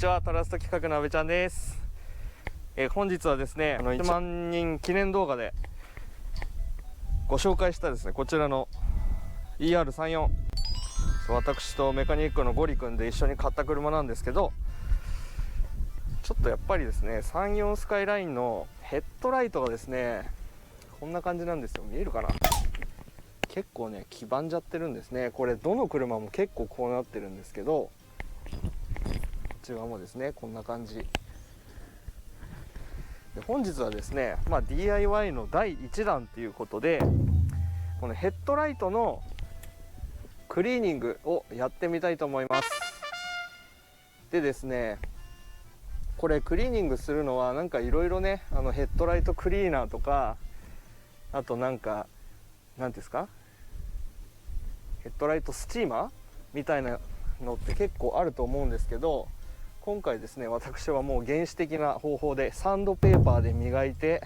ちは。トラスト企画の阿部ちゃんです。本日はですね、1万人記念動画でご紹介したですね、こちらの ER34、私とメカニックのゴリ君で一緒に買った車なんですけど、ちょっとやっぱりですね、34スカイラインのヘッドライトがですね、こんな感じなんですよ。見えるかな。結構ね、黄ばんじゃってるんですね。これどの車も結構こうなってるんですけど、こっち側もですね、こんな感じで、本日はですね、DIY の第1弾っていうことで、このヘッドライトのクリーニングをやってみたいと思います。でですね、これクリーニングするのはなんかいろいろね、ヘッドライトクリーナーとか、あとなんか何ですか、ヘッドライトスチーマーみたいなのって結構あると思うんですけど、今回ですね、私はもう原始的な方法でサンドペーパーで磨いて、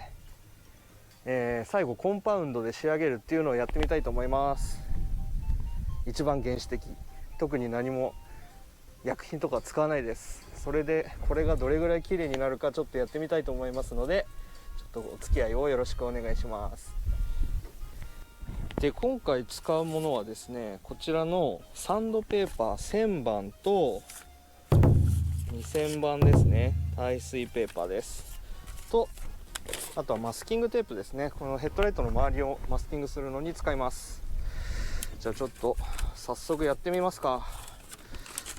最後コンパウンドで仕上げるっていうのをやってみたいと思います。一番原始的、特に何も薬品とか使わないです。それでこれがどれぐらい綺麗になるかちょっとやってみたいと思いますので、ちょっとお付き合いをよろしくお願いします。で、今回使うものはですね、こちらのサンドペーパー1000番と2000番ですね。耐水ペーパーですと、あとはマスキングテープですね。このヘッドライトの周りをマスキングするのに使います。じゃあちょっと早速やってみますか。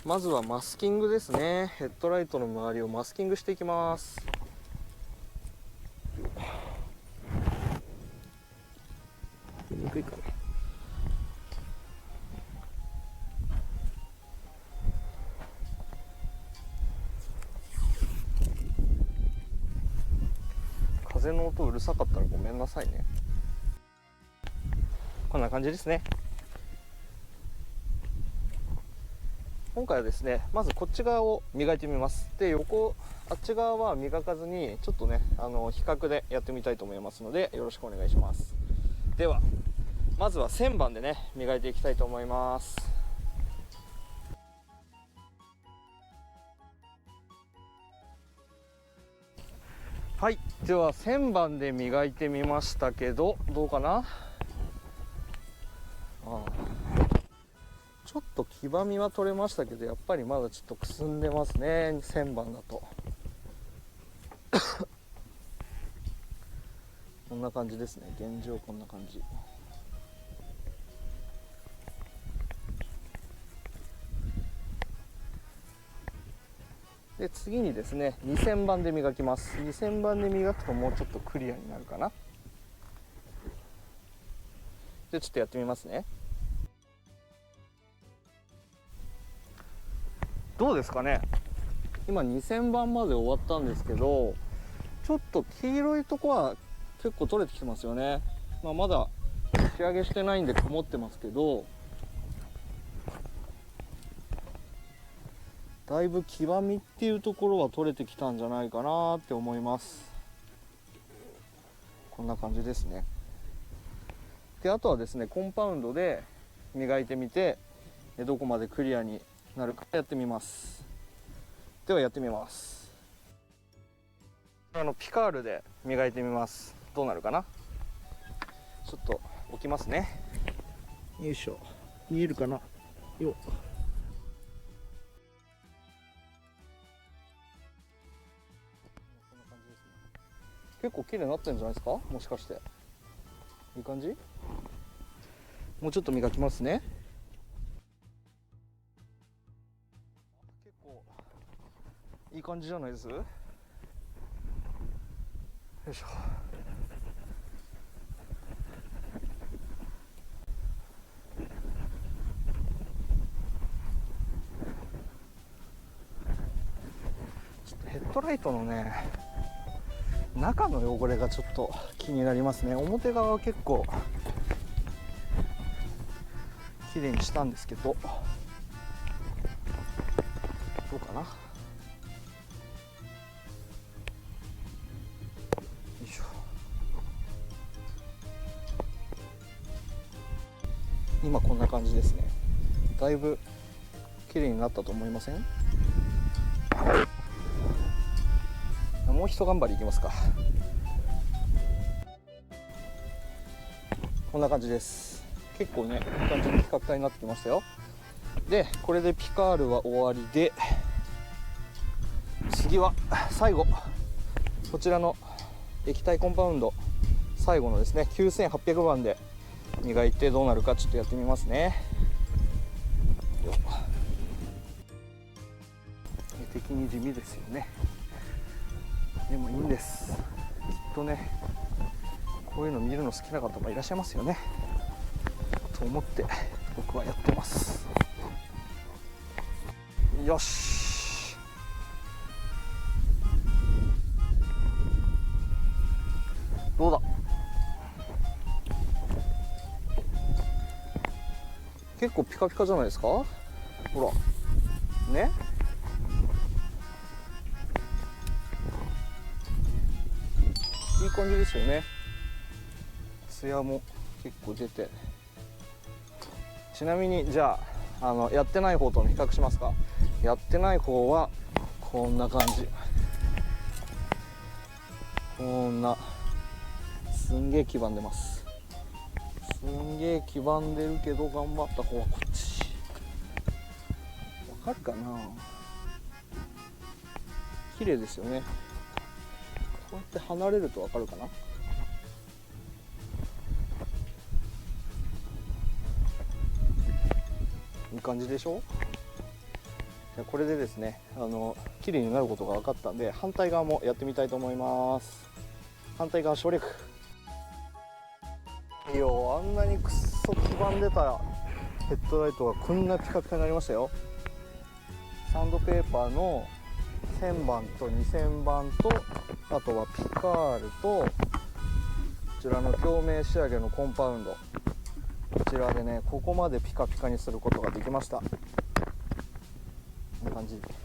まずはマスキングですね。ヘッドライトの周りをマスキングしていきます。見にくいかな。風の音うるさかったらごめんなさいね。こんな感じですね。今回はですね、まずこっち側を磨いてみます。で、あっち側は磨かずにちょっとね、比較でやってみたいと思いますので、よろしくお願いします。ではまずは1000番でね、磨いていきたいと思います。はい、では1000番で磨いてみましたけど、どうかな。ちょっと黄ばみは取れましたけど、やっぱりまだちょっとくすんでますね、1000番だとこんな感じですね。現状こんな感じ。で、次にですね、2000番で磨きます。2000番で磨くともうちょっとクリアになるかな。で、ちょっとやってみますね。どうですかね。今2000番まで終わったんですけど、ちょっと黄色いとこは結構取れてきてますよね。まだ仕上げしてないんで曇ってますけど、だいぶ黄ばみっていうところは取れてきたんじゃないかなって思います。こんな感じですね。で、あとはですね、コンパウンドで磨いてみて、どこまでクリアになるかやってみます。ではやってみます。ピカールで磨いてみます。どうなるかな。ちょっと置きますね。よいしょ。見えるかな。よっ。結構綺麗になってるんじゃないですか、もしかして。いい感じ。もうちょっと磨きますね。結構いい感じじゃないです。よいしょ。ちょっとヘッドライトのね、中の汚れがちょっと気になりますね。表側は結構綺麗にしたんですけど、どうかな。よいしょ。今こんな感じですね。だいぶ綺麗になったと思いません？もう一頑張りいきますか。こんな感じです。結構ね、いい感じの規格帯になってきましたよ。でこれでピカールは終わりで、次は最後こちらの液体コンパウンド、最後のですね9800番で磨いてどうなるかちょっとやってみますね。敵に地味ですよね。でもいいんです。きっとねこういうの見るの好きな方もいらっしゃいますよねと思って僕はやってます。よし、どうだ。結構ピカピカじゃないですか。ほらね、いい感じですよね。ツヤも結構出て。ちなみにじゃあやってない方との比較しますか。やってない方はこんな感じ、こんなすんげえ黄ばんでます。すんげえ黄ばんでるけど頑張った方はこっち。わかるかな。綺麗ですよね。こうやって離れるとわかるかな。いい感じでしょ。これでですね綺麗になることが分かったんで、反対側もやってみたいと思います。反対側省略。いいよ、あんなにくっそ黄ばんでたヘッドライトがこんなピカピカになりましたよ。サンドペーパーの1000番と2000番と、あとはピカールとこちらの共鳴仕上げのコンパウンド、こちらでねここまでピカピカにすることができました。こんな感じですね。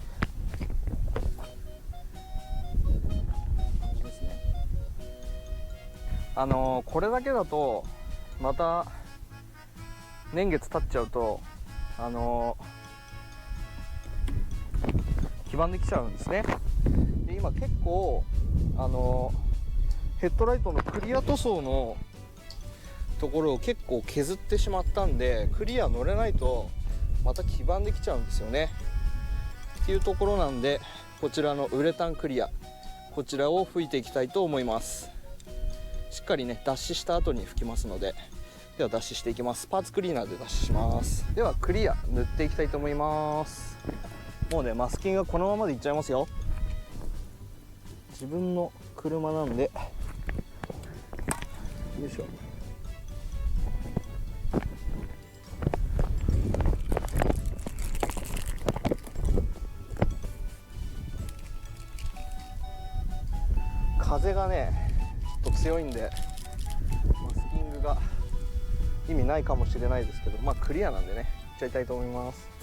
これだけだとまた年月経っちゃうと黄ばんできちゃうんですね。で今結構ヘッドライトのクリア塗装のところを結構削ってしまったんで、クリア乗れないとまた黄ばんできちゃうんですよねっていうところなんで、こちらのウレタンクリア、こちらを拭いていきたいと思います。しっかりね脱脂した後に拭きますので、では脱脂していきます。パーツクリーナーで脱脂します。ではクリア塗っていきたいと思います。もうねマスキングはこのままでいっちゃいますよ。自分の車なんでよいしょ。風がねちょっと強いんでマスキングが意味ないかもしれないですけど、まあクリアなんでねいっちゃいたいと思います。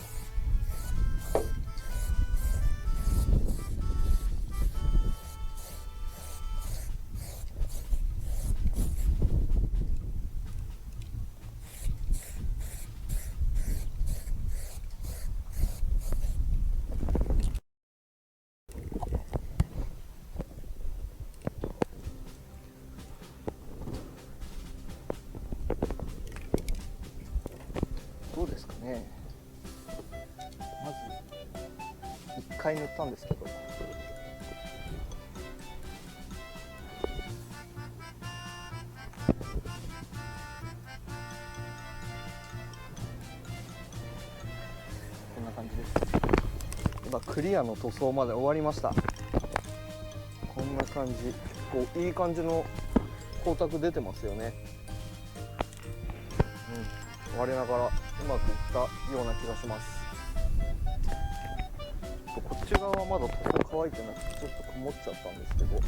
どうですかね。まず1回塗ったんですけど、こんな感じです。今クリアの塗装まで終わりました。こんな感じ、結構いい感じの光沢出てますよね。我ながらうまくいったような気がします。こっち側はまだ塗装乾いてなくてちょっと曇っちゃったんですけど、こ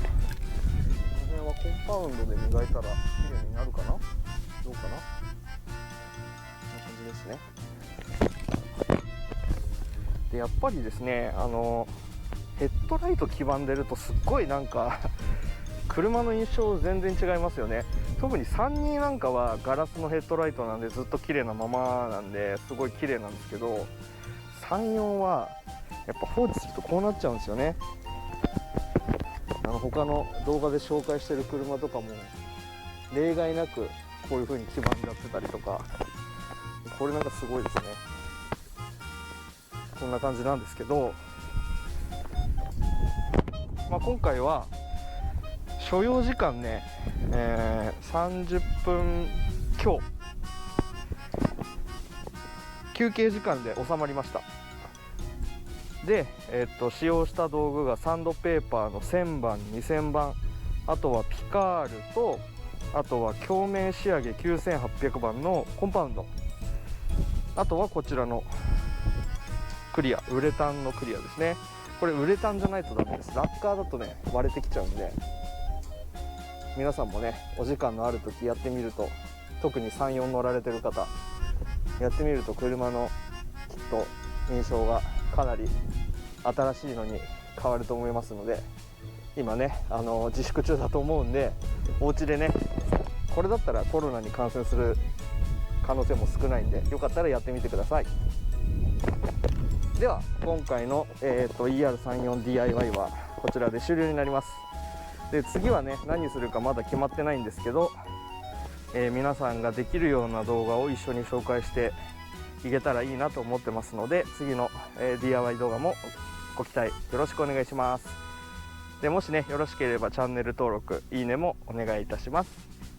の辺はコンパウンドで磨いたら綺麗になるかな、どうかな、こんな感じですね。でやっぱりですねヘッドライト黄ばんでるとすっごいなんか車の印象全然違いますよね。特に32なんかはガラスのヘッドライトなんでずっと綺麗なままなんですごい綺麗なんですけど、34はやっぱ放置するとこうなっちゃうんですよね。なるほ他の動画で紹介してる車とかも例外なくこういう風に黄ばんじゃってたりとか、これなんかすごいですね。こんな感じなんですけど、今回は所要時間ね、30分強、休憩時間で収まりました。で、使用した道具がサンドペーパーの1000番2000番、あとはピカールと、あとは鏡面仕上げ9800番のコンパウンド、あとはこちらのクリア、ウレタンのクリアですね。これウレタンじゃないとダメです。ラッカーだとね割れてきちゃうんで、皆さんもねお時間のある時やってみると、特に34乗られてる方やってみると車のきっと印象がかなり新しいのに変わると思いますので、今ね自粛中だと思うんで、お家でねこれだったらコロナに感染する可能性も少ないんで、よかったらやってみてください。では今回の、ER34DIY はこちらで終了になります。で次はね何するかまだ決まってないんですけど、皆さんができるような動画を一緒に紹介していけたらいいなと思ってますので、次の、DIY 動画もご期待よろしくお願いします。でもしねよろしければチャンネル登録いいねもお願いいたします。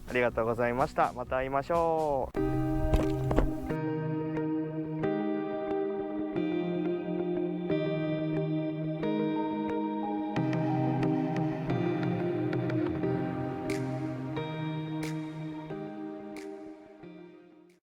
ありがとうございました。また会いましょう。